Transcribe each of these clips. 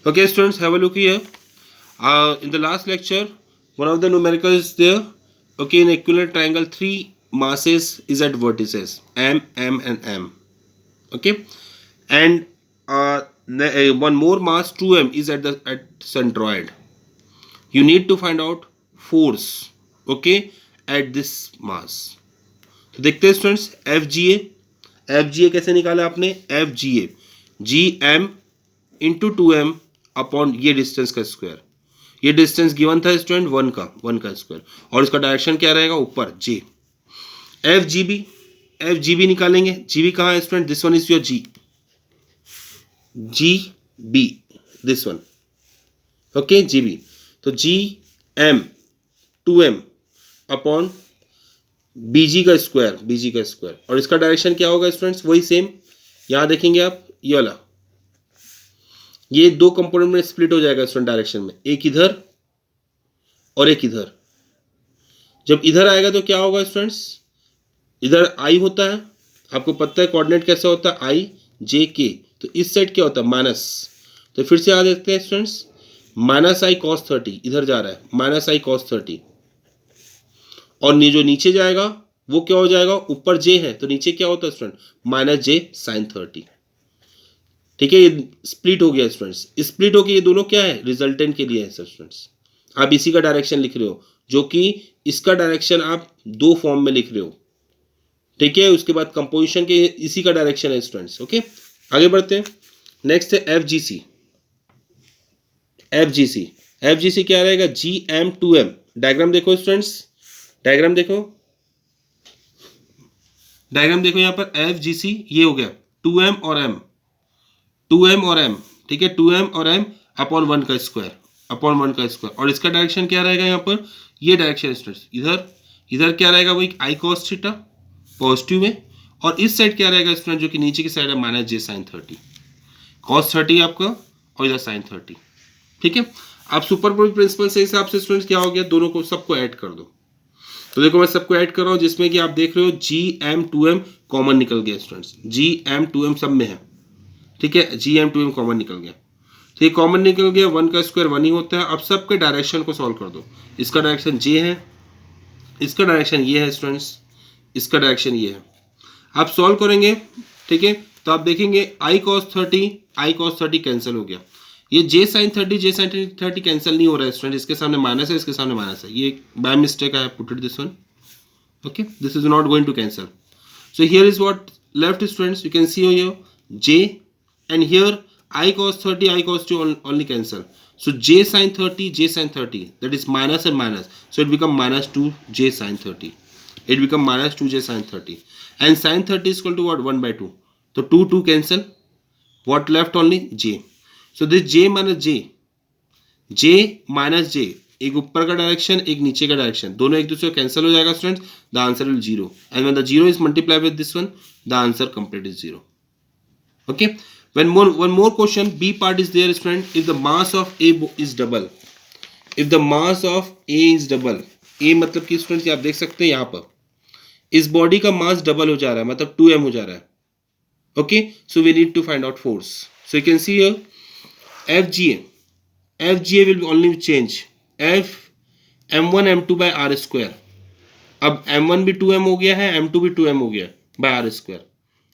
Okay, students, have a look here. In the last lecture, one of the numericals is there. Okay, in equilateral triangle, three masses is at vertices M, M, and M. Okay, and one more mass 2m is at the centroid. You need to find out force. Okay, at this mass. तो देखते हैं students F G ए कैसे निकाला आपने F G M into 2m upon ये distance का square. ये distance given था स्टूडेंट वन का स्क्वायर और इसका डायरेक्शन क्या रहेगा ऊपर जे. एफ जी बी निकालेंगे. जी बी कहाँ है student? This one is your G B this one. Okay G B. तो जी एम 2m अपॉन बीजी का स्क्वायर और इसका डायरेक्शन क्या होगा स्टूडेंट्स? वही सेम. यहां देखेंगे आप ये वाला, ये दो कंपोनेंट में स्प्लिट हो जाएगा स्टूडेंट डायरेक्शन में, एक इधर और एक इधर. जब इधर आएगा तो क्या होगा स्टूडेंट्स? इधर आई होता है, आपको पता है कोऑर्डिनेट कैसे होता है, आई जे के. तो इस साइड क्या होता है? माइनस. तो फिर से याद देखते हैं स्टूडेंट्स, माइनस आई कॉस 30 इधर जा रहा है, माइनस आई कॉस 30. और जो नीचे जाएगा वो क्या हो जाएगा? ऊपर जे है तो नीचे क्या होता है स्टूडेंट? माइनस जे साइन 30. ठीक है, ये स्प्लिट हो गया स्टूडेंट्स. स्प्लिट हो गया, ये दोनों क्या है? रिजल्टेंट के लिए है सब स्टूडेंट्स. आप इसी का डायरेक्शन लिख रहे हो, जो कि इसका डायरेक्शन आप दो फॉर्म में लिख रहे हो. ठीक है, उसके बाद कंपोजिशन के इसी का डायरेक्शन है स्टूडेंट्स. ओके, आगे बढ़ते हैं. नेक्स्ट है एफ जी सी क्या रहेगा? G M 2m. डायग्राम देखो स्टूडेंट्स, डायग्राम देखो यहाँ पर एफ जी सी ये हो गया 2m और m. ठीक है, 2m और m अपॉन वन का स्क्वायर और इसका डायरेक्शन क्या रहेगा यहाँ पर? ये डायरेक्शन स्टूडेंट्स इधर क्या रहेगा? वही आई कॉस थीटा पॉजिटिव में. और इस साइड क्या रहेगा स्टूडेंट? जो कि नीचे की साइड है माइनस जे साइन 30. कॉस 30 आपका और इधर साइन 30. ठीक है, आप सुपरपोजिशन प्रिंसिपल से हिसाब से स्टूडेंट्स क्या हो गया? दोनों को सबको ऐड कर दो. तो देखो मैं सबको ऐड कर रहा हूँ, जिसमें कि आप देख रहे हो जी एम 2m कॉमन निकल गया स्टूडेंट्स. जी एम 2m सब में है. ठीक है, जी एम 2m कॉमन निकल गया. तो ये कॉमन निकल गया, वन का स्क्वायर वन ही होता है. अब सबके डायरेक्शन को सॉल्व कर दो. इसका डायरेक्शन जे है, इसका डायरेक्शन ये है स्टूडेंट्स, इसका डायरेक्शन ये है. आप सॉल्व करेंगे. ठीक है, तो आप देखेंगे आई कॉस 30 कैंसिल हो गया. ये जे साइन 30 कैंसिल नहीं हो रहा है स्टूडेंट. इसके सामने माइनस है, इसके सामने माइनस है. ये by mistake I have put it this one. Okay, this is not going to cancel. So here is what left students. You can see here J and here I cos 30 I cos 2 only cancel. So j sin 30 that is minus and minus, so it become minus 2 j sin 30. It become minus 2 j sin 30 and sin 30 is equal to what? 1 by 2. So 2 cancel, what left? Only j. So this j minus j, एक ऊपर का direction एक नीचे का direction, दोनों एक दूसरे को कैंसिल हो जाएगा students. The answer will 0 and when the 0 is multiplied with this one, the answer complete is 0. Okay, when one more question, B part is there student. If the mass of A is double, A मतलब कि student आप देख सकते हैं यहाँ पर इस body का मास डबल हो जा रहा है, मतलब 2m हो जा रहा है. Okay, so we need to find out force. So you can see here F G A will only change F m1 m2 by R square. अब m1 भी 2m हो गया है, m2 भी 2m हो गया बाय आर स्क्वायर.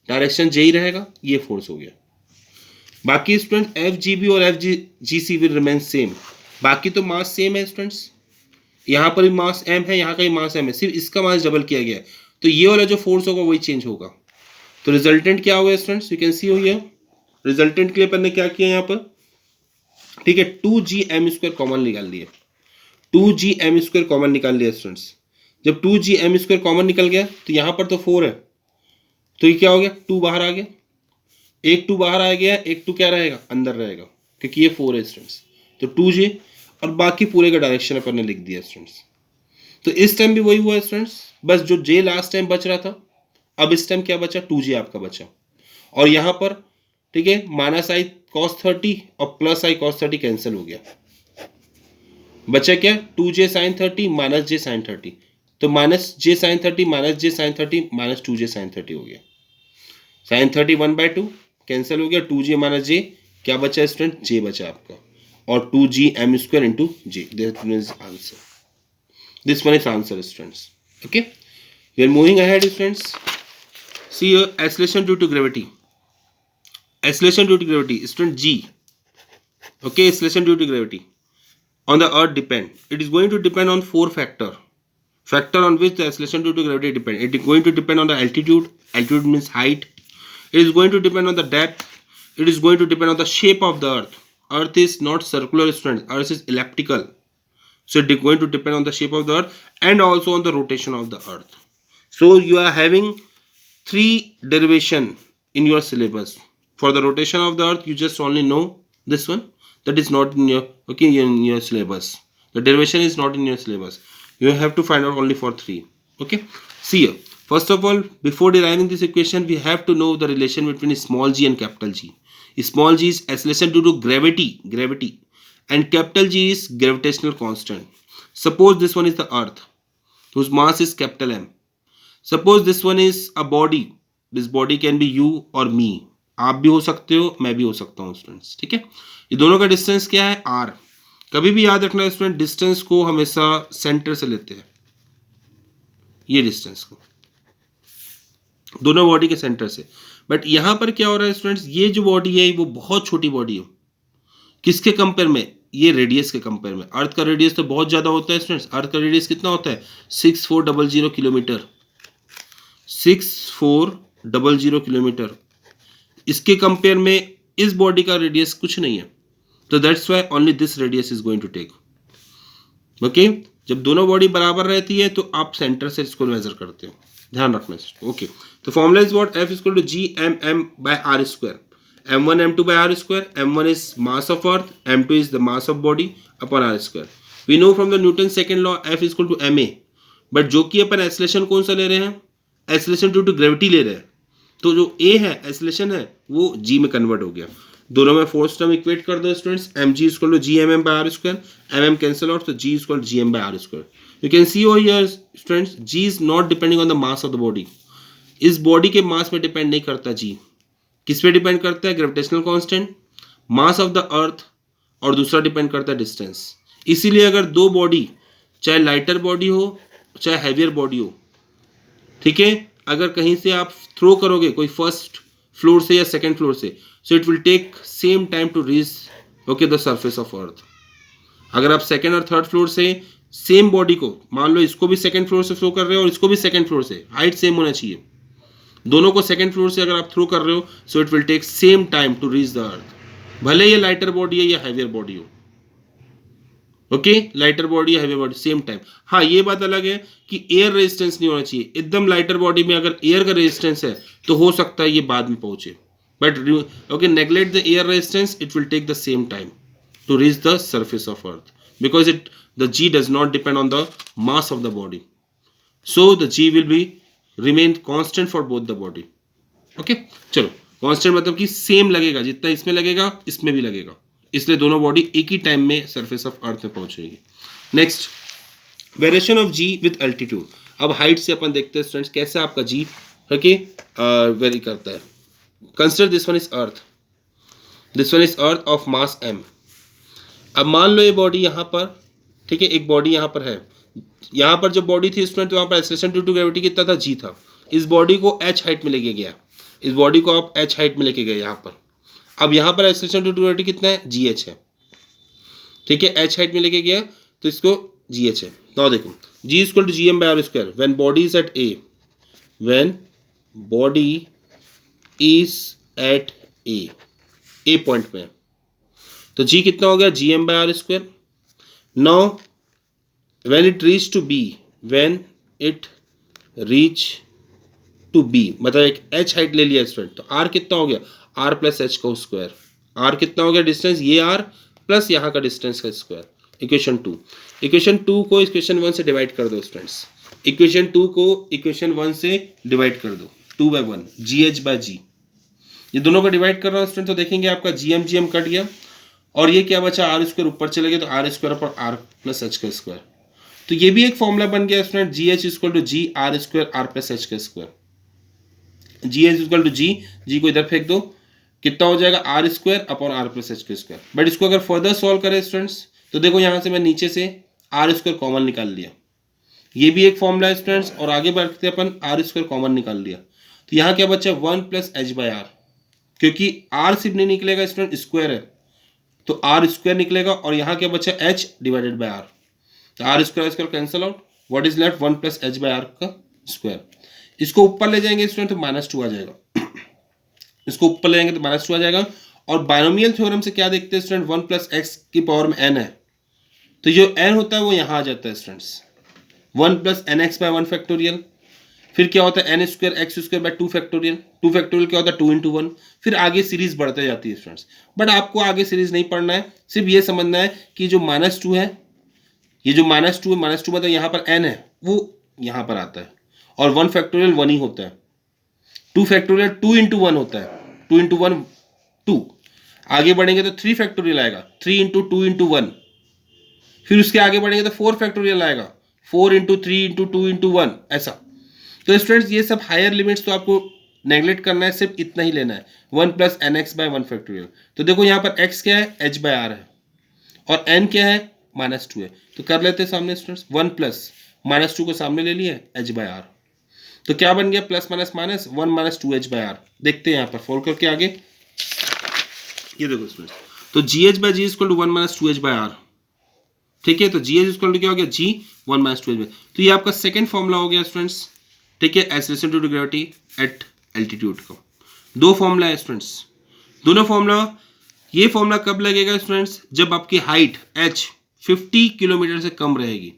डायरेक्शन जे ही रहेगा, ये फोर्स हो गया. बाकी स्टूडेंट एफ जी बी और F G C will remain same. बाकी तो मास सेम है स्टूडेंट्स. यहाँ पर भी मास m है, यहाँ का भी मास m है, सिर्फ इसका मास डबल किया गया है. तो ये वाला जो फोर्स होगा वही चेंज होगा. तो रिजल्टेंट क्या होगा स्टूडेंट्स? यू कैन सी हो हियर. रिजल्टेंट के लिए अपन ने क्या किया यहाँ पर? ठीक है, 2gm स्क्वायर कॉमन निकाल लिया. 2gm स्क्वायर कॉमन निकाल लिया स्टूडेंट्स. जब 2gm स्क्वायर कॉमन निकल गया तो यहाँ पर तो 4 है, तो ये क्या हो गया? 2 बाहर आ गया. एक 2 बाहर आ गया, एक 2 क्या रहेगा? अंदर रहेगा, क्योंकि ये 4 है स्टूडेंट्स. तो 2j और बाकी पूरे का डायरेक्शन अपन ने लिख दिया स्टूडेंट्स. तो इस टाइम भी वही हुआ स्टूडेंट्स, बस जो j लास्ट टाइम बच रहा था, अब इस टाइम क्या बचा? 2j आपका बचा. और यहाँ पर ठीक है माइनस आई कॉस 30 और प्लस आई कॉस 30 कैंसिल हो गया. बचा क्या? 2j sine 30 minus j sine 30. तो minus j sine 30 minus j sine 30 minus 2j sine 30 हो गया. साइन 30 1 by 2 कैंसिल हो गया. 2j माइनस j क्या बचा स्टूडेंट, जे बचा आपका, और 2gm² into j, that is answer. This one is answer students. Okay, we are moving ahead students. See here, acceleration due to gravity. Acceleration due to gravity, student g. Okay, acceleration due to gravity on the earth depend. It is going to depend on 4 factor on which the acceleration due to gravity depend. It is going to depend on the altitude. Altitude means height. It is going to depend on the depth. It is going to depend on the shape of the earth. Earth is not circular students, earth is elliptical, so it is going to depend on the shape of the earth and also on the rotation of the earth. So you are having 3 derivation in your syllabus. For the rotation of the earth, you just only know this one, that is not in your, okay, in your syllabus. The derivation is not in your syllabus. You have to find out only for 3. Okay, see here, first of all, before deriving this equation, we have to know the relation between small g and capital G. Small g is acceleration due to gravity, and capital G is gravitational constant. Suppose this one is the earth whose mass is capital M. Suppose this one is a body. This body can be you or me. आप भी हो सकते हो, मैं भी हो सकता हूँ स्टूडेंट्स, ठीक है। ये दोनों का डिस्टेंस क्या है, r। कभी भी याद रखना स्टूडेंट, डिस्टेंस को हमेशा सेंटर से लेते हैं, ये डिस्टेंस को दोनों बॉडी के सेंटर से। बट यहाँ पर क्या हो रहा है स्टूडेंट्स, ये जो बॉडी है वो बहुत छोटी बॉडी है। किसके कंपेयर में, ये रेडियस के कंपेयर में। अर्थ का रेडियस तो बहुत ज़्यादा होता है स्टूडेंट्स। अर्थ का रेडियस कितना होता है, 6400 किलोमीटर, 6400 किलोमीटर। इसके कंपेयर में इस बॉडी का रेडियस कुछ नहीं है, तो that's why only this radius is going to take. Okay, जब दोनों बॉडी बराबर रहती है तो आप सेंटर से इसको मेजर करते हो, ध्यान रखना है। ओके, तो formula is what, F equal to gmm/r²। m1 m2 by r², m1 is mass of earth, m2 is the mass of body upon r²। we know from the Newton's second law F is equal to ma, but जो कि अपन acceleration कौन सा ले रहे हैं, acceleration due to gravity ले रहे हैं, तो जो a है एक्सेलरेशन है वो g में कन्वर्ट हो गया। दोनों में फोर्स टर्म इक्वेट कर दो students, mg is equal to gmm/r², mm cancel out, तो g is equal to gm/r²। you can see over here students, g is not depending on the mass of the body। इस body के मास पे depend नहीं करता g, किस पे depend करता है, gravitational constant, mass of the earth, और दूसरा डिपेंड करता है डिस्टेंस। इसीलिए अगर दो बॉडी, चाहे लाइटर बॉडी हो चाहे हैवियर बॉडी हो, ठीक है, अगर कहीं से आप थ्रो करोगे कोई फर्स्ट फ्लोर से या सेकंड फ्लोर से, so it will take same time to reach okay the surface of earth. अगर आप सेकंड और थर्ड फ्लोर से सेम बॉडी को, मान लो इसको भी सेकंड फ्लोर से थ्रो कर रहे हो और इसको भी सेकंड फ्लोर से, हाइट सेम होना चाहिए, दोनों को सेकंड फ्लोर से अगर आप थ्रो कर रहे हो, so it will take same time to reach the earth, भले ये लाइटर बॉडी है या हैवियर बॉडी हो। ओके, लाइटर बॉडी या हैवियर बॉडी सेम टाइम। हाँ, ये बात अलग है कि एयर रेजिस्टेंस नहीं होना चाहिए। एकदम लाइटर बॉडी में अगर एयर का रेजिस्टेंस है तो हो सकता है ये बाद में पहुंचे, but okay, neglect the air resistance, it will take the same time to reach the surface of earth because the g does not depend on the mass of the body, so the g will be remain constant for both the body। okay, चलो, constant मतलब कि same लगेगा, जितना इसमें लगेगा इसमें भी लगेगा, इसलिए दोनों बॉडी एक ही टाइम में सरफेस ऑफ अर्थ में पहुंचेगी। Next, variation of G with altitude. अब हाइट से अपन देखते हैं स्टूडेंट्स कैसे आपका जी ओके वेरी करता है। Consider this one is earth, this one is earth of mass m। अब मान लो ये बॉडी यहाँ पर, ठीक है, एक बॉडी यहाँ पर है, यहाँ पर जब बॉडी थी स्टूडेंट तो वहाँ पर एक्सेलरेशन ड्यू टू ग्रेविटी कितना था, g था। इस बॉडी को h हाइट में लेके गया, इस बॉडी को आप h हाइट में लेके गए यहाँ पर। अब यहाँ पर एक्सेलरेशन ड्यू टू ग्रेविटी कितना है, gh है, ठीक है, h हाइट में लेके गया तो इसको gh है। नाउ देखो, g is equal to gm/r²। When body is at a, when body is at a point पे, तो g कितना हो गया, gm/r²। Now when it reach to b, when it reach to b, मतलब एक h height ले लिया student, तो r कितना हो गया, r प्लस h का स्क्वायर। r कितना हो गया डिस्टेंस, ये r प्लस यहाँ का डिस्टेंस का स्क्वायर। इक्वेशन 2, इक्वेशन 2 को इक्वेशन 1 से डिवाइड कर दो स्टूडेंट्स, इक्वेशन 2 को इक्वेशन 1 से डिवाइड कर दो, 2/1 gh/g। ये दोनों को डिवाइड कर रहा हूँ स्टूडेंट, तो देखेंगे आपका gm कट गया और ये क्या बचा, r² ऊपर चले गए, तो r² पर r प्लस h का स्क्वायर। तो ये भी एक फॉर्मूला बन गया student, gh equal to g r² r plus h का square. gh equal to g को इधर फेंक दो, कितना हो जाएगा R square upon R plus H के स्क्वायर। बट इसको अगर फर्दर सॉल्व करें स्टूडेंट्स तो देखो यहाँ से मैं नीचे से आर स्क्वायर कॉमन निकाल लिया, ये भी एक फॉर्मूला है स्टूडेंट्स, और आगे बढ़ते अपन आर स्क्वायर कॉमन निकाल लिया, तो यहाँ क्या बचा 1 प्लस एच बाई आर, क्योंकि आर सिर्फ नहीं निकलेगा स्टूडेंट, स्क्वायर है तो आर स्क्वायर निकलेगा, और यहाँ क्या बचा एच डिवाइडेड बाई आर, तो R square cancel out, what is left 1 plus H by R का स्क्वायर। इसको ऊपर ले जाएंगे स्टूडेंट तो -2 आ जाएगा, इसको ऊपर ले जाएंगे तो -2 आ जाएगा। और बायनोमियल थ्योरम से क्या देखते हैं स्टूडेंट, 1 प्लस एक्स की पावर में n है, तो जो n होता है वो यहाँ आ जाता है students, 1 plus N X by 1 factorial, फिर क्या होता है N square X square by 2 factorial, 2 factorial क्या होता है 2 इंटू 1, फिर आगे सीरीज बढ़ते जाती है स्टूडेंट्स। बट आपको आगे सीरीज नहीं पढ़ना है, सिर्फ ये समझना है कि जो -2 है, ये जो -2 है, -2 मतलब यहाँ पर n है वो यहाँ पर आता है, और 1 फैक्टोरियल 1 ही होता है, 2 फैक्टोरियल 2 इंटू 1 होता है, 2 इंटू 1 2, आगे बढ़ेंगे तो 3 फैक्टोरियल आएगा, 3 इंटू 2 इंटू 1, फिर उसके आगे बढ़ेंगे तो 4 फैक्टोरियल आएगा, 4 इंटू 3 इंटू 2 इंटू 1 ऐसा। तो स्टूडेंट्स ये सब हायर लिमिट्स तो आपको नेगलेक्ट करना है, सिर्फ इतना ही लेना है 1 plus N X by 1 factorial. तो देखो यहाँ पर x क्या है h बाय आर है, और n क्या है -2 है, तो कर लेते हैं सामने स्टूडेंट्स, 1 प्लस -2 को सामने ले लिया h बाय आर, तो क्या बन गया plus minus minus 1 minus 2h by R. देखते हैं यहाँ पर फोल्ड करके आगे, ये देखो स्टूडेंट्स, तो gh by g equal to 1 minus 2h by R, ठीक है, तो gh इक्वल टू क्या हो गया g 1 माइनस 2h बाय, तो ये आपका सेकंड फॉर्मूला हो गया स्टूडेंट्स, ठीक है, as relation to gravity at altitude का। दो फॉर्मूला है स्टूडेंट्स, दोनों फॉर्मूला, ये फॉर्मूला कब लगेगा स्टूडेंट्स, जब आपकी हाइट h 50 किलोमीटर से कम रहेगी,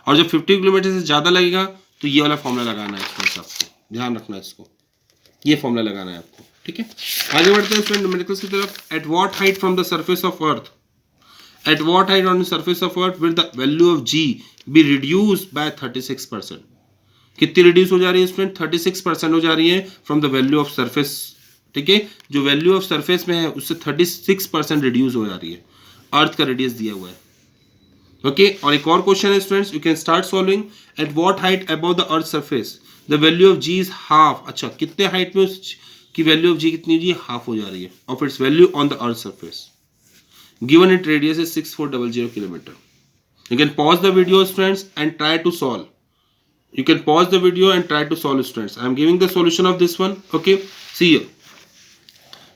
और जब 50 किलोमीटर से ज़्यादा लगेगा तो ये वाला फॉर्मूला लगाना है स्टूडेंट्स, आपको ध्यान रखना है इसको, ये फॉर्मूला लगाना है आपको, ठीक है। आगे बढ़ते हैं स्टूडेंट न्यूमेरिकल्स की तरफ। Eight what height from the surface of earth, eight what height on the surface of earth will the value of g be reduced by 36%। कितनी रिड्यूस हो जा रही है स्टूडेंट, 36% हो जा रही है from the value of surface, ठीक है, जो वैल्यू ऑफ सरफेस में है उससे 36% रिड्यूस हो जा रही है, अर्थ का रेडियस दिया हुआ है, ओके। और एक और क्वेश्चन है students, you can start solving. At what height above the earth surface the value of G is half, अच्छा कितने हाइट में उसकी वैल्यू ऑफ जी कितनी जी हाफ हो जा रही है, of its value on the earth surface, given it radius is 6400 kilometre. You can pause the video students and try to solve, you can pause the video and try to solve students. I am giving the solution of this one, okay. See here,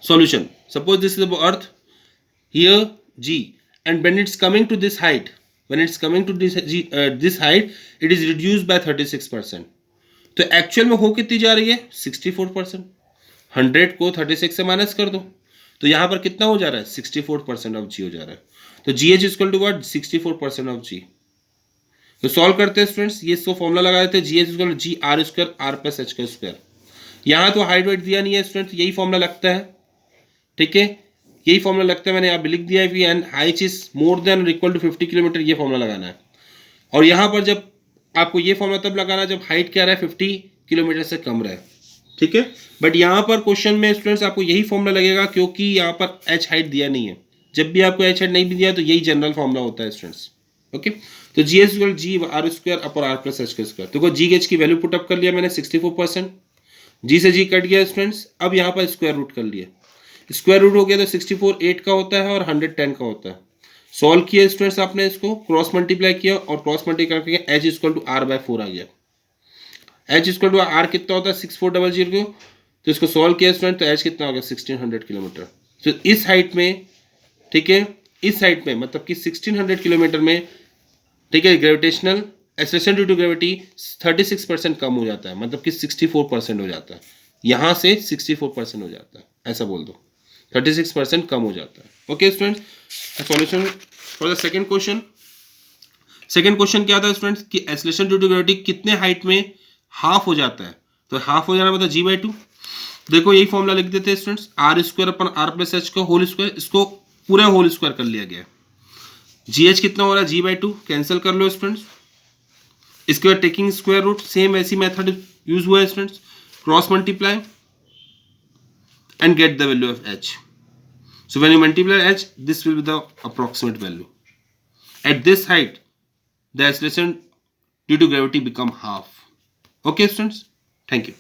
solution, suppose this is the earth, here g, and when it's coming to this height, when it's coming to this height, it is reduced by 36%. तो actual में हो कितनी जा रही है 64%, 100 को 36 से minus कर दो, तो यहाँ पर कितना हो जा रहा है 64% ऑफ जी हो जा रहा है, तो G H equal to what 64% of G. तो सॉल्व करते हैं स्टूडेंट्स, ये इसको फॉर्मूला लगा देते हैं, G H equal G R square R plus H का स्क्वायर। यहाँ तो हाइट वेट दिया नहीं है स्टूडेंट्स, यही फॉर्मूला लगता है, ठीक है, यही फॉर्मूला लगता है, मैंने यहाँ लिख दिया है we and height is more than और इक्वल टू 50 किलोमीटर, ये फॉर्मूला लगाना है। और यहाँ पर जब आपको ये फॉर्मूला तब लगाना जब हाइट क्या रहा है 50 किलोमीटर से कम रहे, ठीक है। बट यहाँ पर क्वेश्चन में स्टूडेंट्स आपको यही फॉर्मूला लगेगा, क्योंकि यहाँ पर एच हाइट दिया नहीं है, जब भी आपको एच हाइट नहीं भी दिया तो यही जनरल फॉर्मूला होता है स्टूडेंट्स, ओके। तो G H equal G R square upon R plus H का स्क्वायर, देखो जी एच की वैल्यू पुट अप कर लिया मैंने 64%, जी से जी कट गया स्टूडेंट्स, अब यहाँ पर स्क्वायर रूट कर लिया, स्क्वायर रूट हो गया तो 64 8 का होता है और 100 10 का होता है। सॉल्व किया स्टूडेंट्स आपने इसको, क्रॉस मल्टीप्लाई किया और क्रॉस मल्टीप्लाई करके H equal to R by 4 आ गया, एच इक्वल टू आर कितना होता है 6400 को, तो इसको सॉल्व किया स्टूडेंट तो एच कितना हो गया 1600 किलोमीटर। तो इस हाइट में, ठीक है, इस हाइट में मतलब कि 1600 किलोमीटर में, ठीक है, gravitational acceleration due to gravity 36% कम हो जाता है, मतलब कि 64% हो जाता है, यहाँ से 64% हो जाता है, ऐसा बोल दो 36% कम हो जाता है, okay students. Solution for the second question, second question क्या था स्टूडेंट्स कि एक्सेलरेशन ड्यू टू ग्रेविटी कितने हाइट में हाफ हो जाता है, तो हाफ हो जाना मतलब जी बाई 2। देखो यही फॉर्मूला लिख देते हैं students, R square upon R plus H का होल स्क्वायर, इसको पूरा होल स्क्वायर कर लिया गया, जी एच कितना हो रहा है जी बाई 2, कैंसिल कर लो स्टूडेंट्स, इसके बाद टेकिंग स्क्वायर रूट, सेम ऐसी मेथड यूज हुआ है students, cross multiply and get the value of H. So when you multiply H this will be the approximate value at this height, the acceleration due to gravity become half, okay students, thank you.